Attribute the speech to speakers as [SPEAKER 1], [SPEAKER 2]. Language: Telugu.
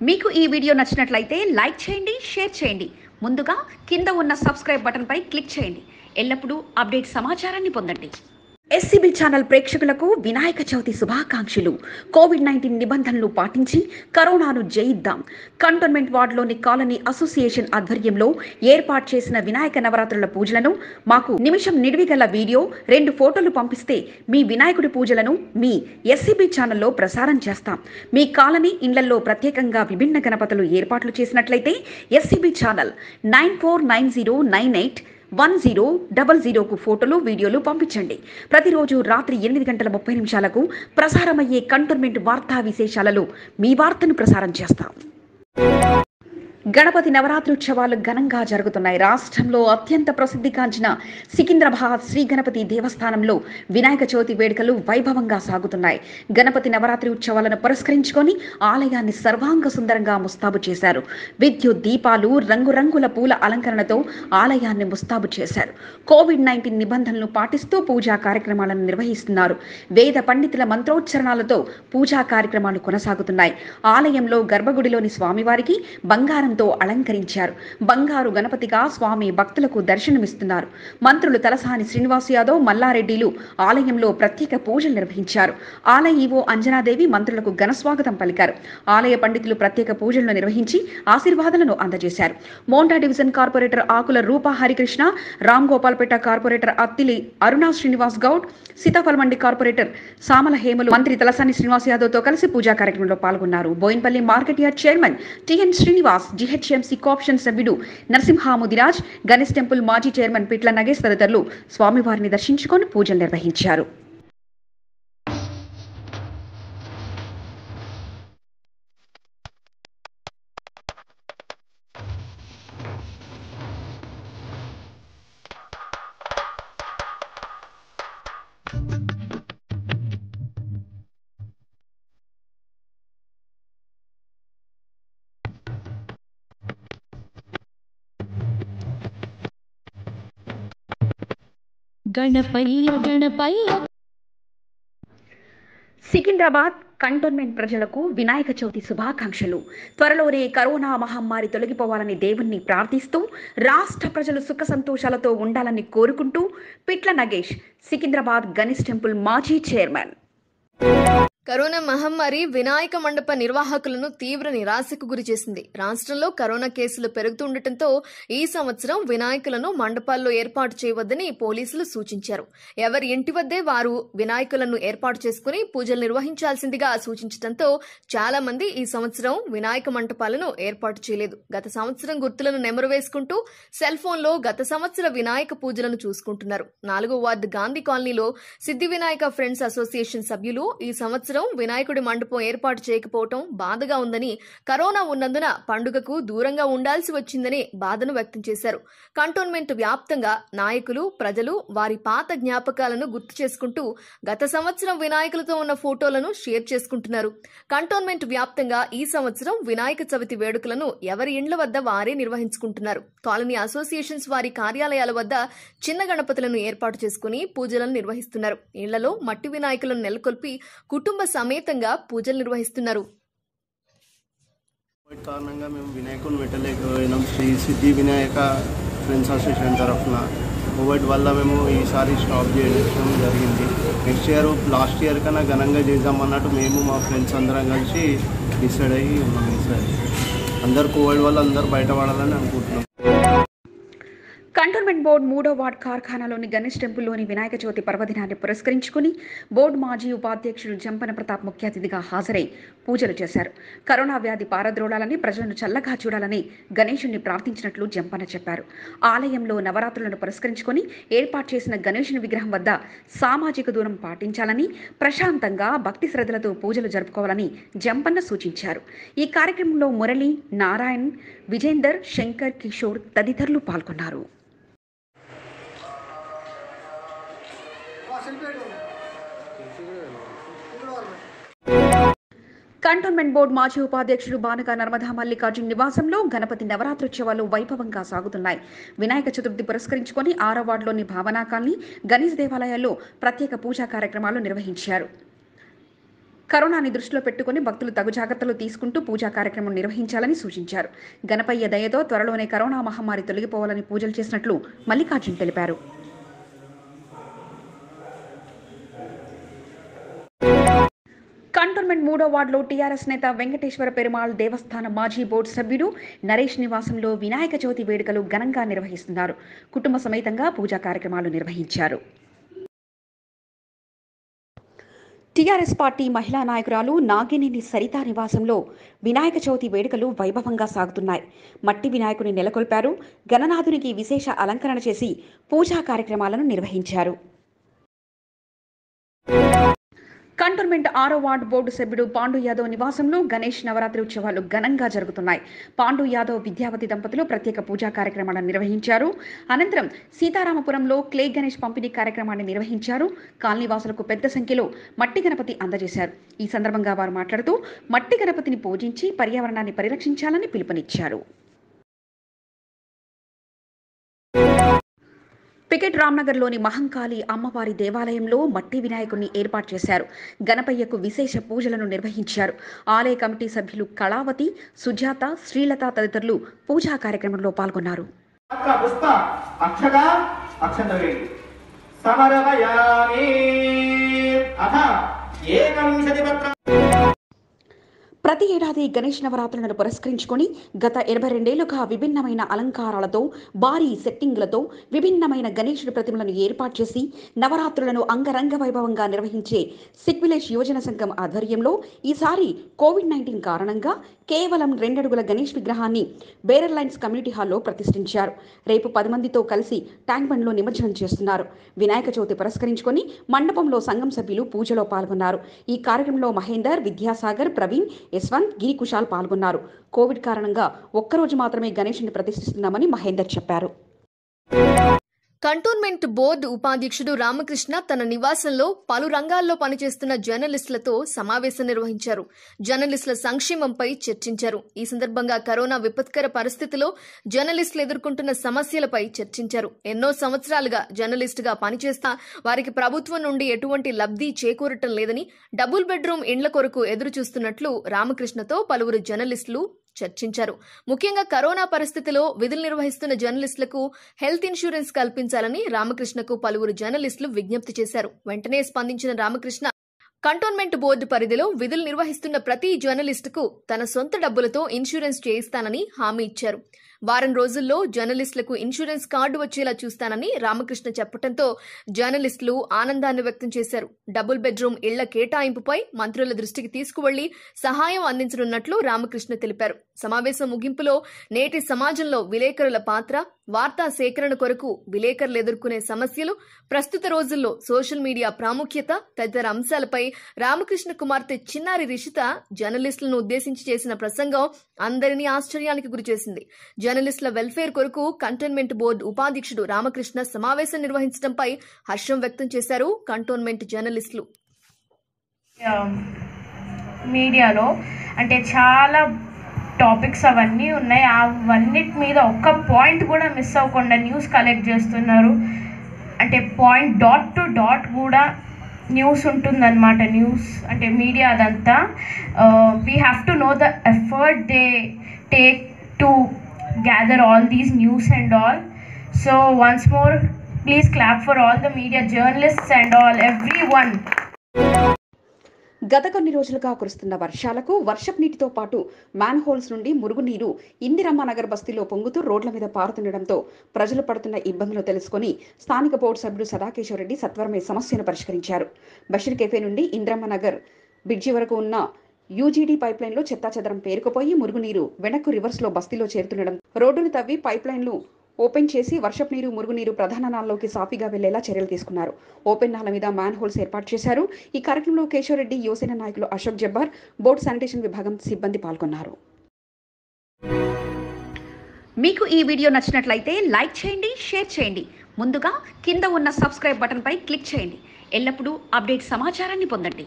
[SPEAKER 1] మీకు ఈ వీడియో నచ్చినట్లయితే లైక్ చేయండి, షేర్ చేయండి. ముందుగా కింద ఉన్న సబ్స్క్రైబ్ బటన్ పై క్లిక్ చేయండి. ఎల్లప్పుడూ అప్డేట్ సమాచారాన్ని పొందండి. ఎస్సీబీ ఛానల్ ప్రేక్షకులకు వినాయక చవితి శుభాకాంక్షలు. కోవిడ్-19 నిబంధనలు పాటించి కరోనాను జయిద్దాం. కంటోన్మెంట్ వార్డులోని కాలనీ అసోసియేషన్ ఆధ్వర్యంలో ఏర్పాటు చేసిన వినాయక నవరాత్రుల పూజలను మాకు నిమిషం నిడివిగల వీడియో 2 ఫోటోలు పంపిస్తే మీ వినాయకుడి పూజలను మీ ఎస్సీబీ ఛానల్లో ప్రసారం చేస్తాం. మీ కాలనీ ఇండ్లలో ప్రత్యేకంగా విభిన్న గణపతులు ఏర్పాట్లు చేసినట్లయితే ఎస్సీబీ ఛానల్ 9490981000కు ఫోటోలు, వీడియోలు పంపించండి. ప్రతిరోజు రాత్రి 8:30 ప్రసారమయ్యే కంటోన్మెంట్ వార్తా విశేషాలలో మీ వార్తను ప్రసారం చేస్తాం. గణపతి నవరాత్రోత్సవాలు ఘనంగా జరుగుతున్నాయి. రాష్ట్రంలో అత్యంత ప్రసిద్ధిగాంచిన సికింద్రాబాద్ శ్రీ గణపతి దేవస్థానంలో వినాయక చవితి వేడుకలు వైభవంగా సాగుతున్నాయి. గణపతి నవరాత్రి ఉత్సవాలను పురస్కరించుకొని ఆలయాన్ని సర్వాంగ సుందరంగా ముస్తాబు చేశారు. విద్యుత్ దీపాలు, రంగురంగుల పూల అలంకరణతో ఆలయాన్ని ముస్తాబు చేశారు. కోవిడ్-19 నిబంధనలు పాటిస్తూ పూజా కార్యక్రమాలను నిర్వహిస్తున్నారు. వేద పండితుల మంత్రోచ్చరణాలతో పూజా కార్యక్రమాలు కొనసాగుతున్నాయి. ఆలయంలో గర్భగుడిలోని స్వామివారికి బంగారం అలంకరించారు. బంగారు గణపతిగా స్వామి భక్తులకు దర్శనమిస్తున్నారు. మంత్రులు తలసాని శ్రీనివాస్ యాదవ్, మల్లారెడ్డిలు ఆలయంలో ప్రత్యేక పూజలు నిర్వహించారు. ఆలయ ఈవో అంజనాదేవి మంత్రులకు ఘనస్వాగతం పలికారు. ఆలయ పండితులు ప్రత్యేక పూజలను నిర్వహించి ఆశీర్వాదాలను అందజేశారు. Monda division corporator Akula Rupa Harikrishna, Ram Gopalpet corporator Attili Aruna Srinivas Goud, Seethaphalmandi corporator Samala హేమలు మంత్రి తలసాని శ్రీనివాస్ యాదవ్ తో కలిసి పూజా కార్యక్రమంలో పాల్గొన్నారు. Bowenpally market yard chairman TN Srinivas, GHMC co-option సభ్యుడు నరసింహ ముదిరాజ్, గణేష్ టెంపుల్ మాజీ చైర్మన్ పిట్ల నగేష్ తదితరులు స్వామివారిని దర్శించుకొని పూజలు నిర్వహించారు. సికింద్రాబాద్ కంటోన్మెంట్ ప్రజలకు వినాయక చవితి శుభాకాంక్షలు. త్వరలోనే కరోనా మహమ్మారి తొలగిపోవాలని దేవుణ్ణి ప్రార్థిస్తూ రాష్ట్ర ప్రజలు సుఖ సంతోషాలతో ఉండాలని కోరుకుంటూ పిట్ల నగేష్, సికింద్రాబాద్ గణేష్ టెంపుల్ మాజీ చైర్మన్.
[SPEAKER 2] కరోనా మహమ్మారి వినాయక మండప నిర్వాహకులను తీవ్ర నిరాశకు గురిచేసింది. రాష్ట్రంలో కరోనా కేసులు పెరుగుతుండటంతో ఈ సంవత్సరం వినాయకులను మండపాల్లో ఏర్పాటు చేయవద్దని పోలీసులు సూచించారు. ఎవరి ఇంటి వద్దే వారు వినాయకులను ఏర్పాటు చేసుకుని పూజలు నిర్వహించాల్సిందిగా సూచించడంతో చాలా మంది ఈ సంవత్సరం వినాయక మంటపాలను ఏర్పాటు చేయలేదు. గత సంవత్సరం గుర్తులను నెమరు వేసుకుంటూ సెల్ ఫోన్లో గత సంవత్సర వినాయక పూజలను చూసుకుంటున్నారు. 4వ వార్డు గాంధీ కాలనీలో సిద్ధి వినాయక ఫ్రెండ్స్ అసోసియేషన్ సభ్యులు ఈ సంవత్సరం వినాయకుడి మండపం ఏర్పాటు చేయకపోవటం బాధగా ఉందని, కరోనా ఉన్నందున పండుగకు దూరంగా ఉండాల్సి వచ్చిందని బాధను వ్యక్తం చేశారు. కంటోన్మెంట్ వ్యాప్తంగా నాయకులు, ప్రజలు వారి పాత జ్ఞాపకాలను గుర్తు చేసుకుంటూ గత సంవత్సరం వినాయకులతో ఉన్న ఫోటోలను షేర్ చేసుకుంటున్నారు. కంటోన్మెంట్ వ్యాప్తంగా ఈ సంవత్సరం వినాయక చవితి వేడుకలను ఎవరి ఇండ్ల వద్ద వారే నిర్వహించుకుంటున్నారు. కాలనీ అసోసియేషన్స్ వారి కార్యాలయాల వద్ద చిన్న గణపతులను ఏర్పాటు చేసుకుని పూజలను నిర్వహిస్తున్నారు. ఇళ్లలో మట్టి వినాయకులను నెలకొల్పి కుటుంబ సమేతంగా పూజలు నిర్వహిస్తున్నారు.
[SPEAKER 3] కారణంగా మేము వినాయకుని పెట్టలేకపోయినాం. శ్రీ సిద్ధి వినాయక ఫ్రెండ్స్ అసోసియేషన్ తరఫున కోవిడ్ వల్ల మేము ఈసారి స్టాప్ చేయడం జరిగింది. నెక్స్ట్ ఇయర్ లాస్ట్ ఇయర్ కన్నా ఘనంగా చేద్దామన్నట్టు మేము మా ఫ్రెండ్స్ అందరం కలిసి డిసైడ్ అయ్యి ఉన్నాం. ఈసారి అందరు కోవిడ్ వల్ల అందరూ బయటపడాలని అనుకుంటున్నాం.
[SPEAKER 1] కంటోన్మెంట్ బోర్డు 3వ వార్డ్ కార్ఖానాలోని గణేష్ టెంపుల్లోని వినాయక చవితి పర్వదినాన్ని పురస్కరించుకుని బోర్డు మాజీ ఉపాధ్యక్షుడు జంపన ప్రతాప్ ముఖ్య అతిథిగా హాజరై పూజలు చేశారు. కరోనా వ్యాధి పారద్రోలాలని, ప్రజలను చల్లగా చూడాలని గణేశుని ప్రార్థించినట్లు జంపన చెప్పారు. ఆలయంలో నవరాత్రులను పురస్కరించుకుని ఏర్పాటు చేసిన గణేశుని విగ్రహం వద్ద సామాజిక దూరం పాటించాలని, ప్రశాంతంగా భక్తి శ్రద్ధలతో పూజలు జరుపుకోవాలని జంపన్న సూచించారు. ఈ కార్యక్రమంలో మురళి, నారాయణ్, విజేందర్, శంకర్, కిషోర్ తదితరులు పాల్గొన్నారు. కంటోన్మెంట్ బోర్డు మాజీ ఉపాధ్యక్షుడు బానక నర్మదా మల్లికార్జున్ నివాసంలో గణపతి నవరాత్రోత్సవాలు వైభవంగా సాగుతున్నాయి. వినాయక చతుర్థి పురస్కరించుకొని 6వ వార్డులోని భావనా కాలనీ, గణేష్ దేవాలయాల్లో ప్రత్యేక పూజా కార్యక్రమాలు నిర్వహించారు. కరోనాని దృష్టిలో పెట్టుకుని భక్తులు తగు జాగ్రత్తలు తీసుకుంటూ పూజా కార్యక్రమం నిర్వహించాలని సూచించారు. గణపయ్య దయతో త్వరలోనే కరోనా మహమ్మారి తొలగిపోవాలని పూజలు చేసినట్లు మల్లికార్జున్ తెలిపారు. కంటోన్మెంట్ 3వ వార్డులో టీఆర్ఎస్ నేత వెంకటేశ్వర పెరుమాళ్ దేవస్థానం మాజీ బోర్డు సభ్యుడు నరేష్ నివాసంలో వినాయక చవితి వేడుకలు ఘనంగా నిర్వహిస్తున్నారు. కుటుంబ సమేతంగా పూజా కార్యక్రమాలు నిర్వహించారు. టీఆర్ఎస్ పార్టీ మహిళా నాయకురాలు నాగినేని సరిత నివాసంలో వినాయక చవితి వేడుకలు వైభవంగా సాగుతున్నాయి. మట్టి వినాయకుని నెలకొల్పారు. గణనాథునికి విశేష అలంకరణ చేసి పూజా కార్యక్రమాలను నిర్వహించారు. కంటోన్మెంట్ 6వ వార్డు బోర్డు సభ్యుడు పాండు యాదవ్ నివాసంలో గణేష్ నవరాత్రి ఉత్సవాలు ఘనంగా జరుగుతున్నాయి. పాండు యాదవ్ విద్యావతి దంపతులు ప్రత్యేక పూజా కార్యక్రమాలను నిర్వహించారు. అనంతరం సీతారామపురంలో క్లే గణేష్ పంపిణీ కార్యక్రమాన్ని నిర్వహించారు. కాలనీవాసులకు పెద్ద సంఖ్యలో మట్టి గణపతి అందజేశారు. ఈ సందర్భంగా వారు మాట్లాడుతూ మట్టి గణపతిని పూజించి పర్యావరణాన్ని పరిరక్షించాలని పిలుపునిచ్చారు. పికెట్ రామ్నగర్లోని మహంకాళి అమ్మవారి దేవాలయంలో మట్టి వినాయకుడిని ఏర్పాటు చేశారు. గణపయ్యకు విశేష పూజలను నిర్వహించారు. ఆలయ కమిటీ సభ్యులు కళావతి, సుజాత, శ్రీలత తదితరులు పూజా కార్యక్రమంలో పాల్గొన్నారు. ప్రతి ఏడాది గణేష్ నవరాత్రులను పురస్కరించుకొని గత 82 ఏళ్లుగా విభిన్నమైన అలంకారాలతో, భారీ సెట్టింగ్లతో విభిన్నమైన గణేశుడి ప్రతిమలను ఏర్పాటు చేసి నవరాత్రులను అంగరంగ వైభవంగా నిర్వహించే సిక్ విలేజ్ యువజన సంఘం ఆధ్వర్యంలో ఈసారి కోవిడ్-19 కారణంగా కేవలం 2 అడుగుల గణేష్ విగ్రహాన్ని బేరర్ లైన్స్ కమ్యూనిటీ హాల్లో ప్రతిష్ఠించారు. రేపు 10 మందితో కలిసి ట్యాంక్ బండ్లో నిమజ్జనం చేస్తున్నారు. వినాయక చవితి పురస్కరించుకొని మండపంలో సంఘం సభ్యులు పూజలో పాల్గొన్నారు. ఈ కార్యక్రమంలో మహేందర్, విద్యాసాగర్, ప్రవీణ్, యశ్వంత్, గిరి కుశాల్ పాల్గొన్నారు. కోవిడ్ కారణంగా ఒక్కరోజు మాత్రమే గణేశుని ప్రతిష్ఠిస్తున్నామని మహేందర్ చెప్పారు.
[SPEAKER 2] కంటోన్మెంట్ బోర్డు ఉపాధ్యక్షుడు రామకృష్ణ తన నివాసంలో పలు రంగాల్లో పనిచేస్తున్న జర్నలిస్టులతో సమావేశం నిర్వహించారు. జర్నలిస్టుల సంక్షేమంపై చర్చించారు. ఈ సందర్భంగా కరోనా విపత్కర పరిస్థితిలో జర్నలిస్టులు ఎదుర్కొంటున్న సమస్యలపై చర్చించారు. ఎన్నో సంవత్సరాలుగా జర్నలిస్టుగా పనిచేస్తా వారికి ప్రభుత్వం నుండి ఎటువంటి లబ్ధి చేకూరటం లేదని, డబుల్ బెడ్రూమ్ ఇండ్ల కొరకు ఎదురు చూస్తున్నట్లు రామకృష్ణతో పలువురు జర్నలిస్టులు చర్చించారు. ముఖ్యంగా కరోనా పరిస్థితిలో విధులు నిర్వహిస్తున్న జర్నలిస్టులకు హెల్త్ ఇన్సూరెన్స్ కల్పించాలని రామకృష్ణకు పలువురు జర్నలిస్టులు విజ్ఞప్తి చేశారు. వెంటనే స్పందించిన రామకృష్ణ కంటోన్మెంట్ బోర్డు పరిధిలో విధులు నిర్వహిస్తున్న ప్రతి జర్నలిస్టుకు తన సొంత డబ్బులతో ఇన్సూరెన్స్ చేయిస్తానని హామీ ఇచ్చారు. వారం రోజుల్లో జర్నలిస్టులకు ఇన్సూరెన్స్ కార్డు వచ్చేలా చూస్తానని రామకృష్ణ చెప్పడంతో జర్నలిస్టులు ఆనందాన్ని వ్యక్తం చేశారు. డబుల్ బెడ్రూమ్ ఇళ్ల కేటాయింపుపై మంత్రుల దృష్టికి తీసుకువెళ్లి సహాయం అందించనున్నట్లు రామకృష్ణ తెలిపారు. సమావేశం ముగింపులో నేటి సమాజంలో విలేకరుల పాత్ర, వార్తా సేకరణ కొరకు విలేకరులు ఎదుర్కొనే సమస్యలు, ప్రస్తుత రోజుల్లో సోషల్ మీడియా ప్రాముఖ్యత తదితర అంశాలపై రామకృష్ణ కుమార్తె చిన్నారి రిషిత జర్నలిస్టులను ఉద్దేశించి చేసిన ప్రసంగం అందరినీ ఆశ్చర్యానికి గురిచేసింది. జర్నలిస్టుల వెల్ఫేర్ కొరకు కంటోన్మెంట్ బోర్డు ఉపాధ్యక్షుడు రామకృష్ణ సమావేశం నిర్వహించడంపై హర్షం వ్యక్తం చేశారు కంటోన్మెంట్ జర్నలిస్టులు.
[SPEAKER 4] మీడియాలో అంటే చాలా టాపిక్స్ అవన్నీ ఉన్నాయి. అవన్నిటి మీద ఒక్క పాయింట్ కూడా మిస్ అవ్వకుండా న్యూస్ కలెక్ట్ చేస్తున్నారు. అంటే పాయింట్ డాట్ టు డాట్ కూడా న్యూస్ ఉంటుందన్నమాట. న్యూస్ అంటే మీడియా అదంతా we have to know the effort they take to gather all these news and all. So once more, please clap for all the media journalists and all, everyone.
[SPEAKER 1] గత కొన్ని రోజులుగా కురుస్తున్న వర్షాలకు వర్షపు నీటితో పాటు మ్యాన్ హోల్స్ నుండి మురుగునీరు ఇందిరమ్మ నగర్ బస్తీలో పొంగుతూ రోడ్ల మీద పారుతుండటంతో ప్రజలు పడుతున్న ఇబ్బందులు తెలుసుకుని స్థానిక బోర్డు సభ్యుడు సదాకేశ్వరరెడ్డి సత్వరమే సమస్యను పరిష్కరించారు. బషీర్ కెఫే నుండి ఇందిరమ్మ నగర్ బ్రిడ్జి వరకు ఉన్న యూజీడీ పైప్లైన్లో చెత్తాచెదరం పేరుకుపోయి మురుగునీరు వెనక్కు రివర్స్లో బస్తీలో చేరుతుండడం, రోడ్డును తవ్వి పైప్లైన్లు ఓపెన్ చేసి వర్షపు నీరు, మురుగునీరు ప్రధాన నాలలోకి సాఫీగా వెళ్లేలా చర్యలు తీసుకున్నారు. ఓపెన్ నాల మీద మ్యాన్ హోల్స్ ఏర్పాటు చేశారు. ఈ కార్యక్రమంలో కేశవరెడ్డి, యువసేన నాయకులు అశోక్ జబ్బార్, బోర్డు శానిటేషన్ విభాగం సిబ్బంది పాల్గొన్నారు. మీకు ఈ వీడియో నచ్చినట్లయితే లైక్ చేయండి, షేర్ చేయండి. ముందుగా కింద ఉన్న సబ్స్క్రైబ్ బటన్పై క్లిక్ చేయండి. ఎల్లప్పుడూ అప్డేట్ సమాచారాన్ని పొందండి.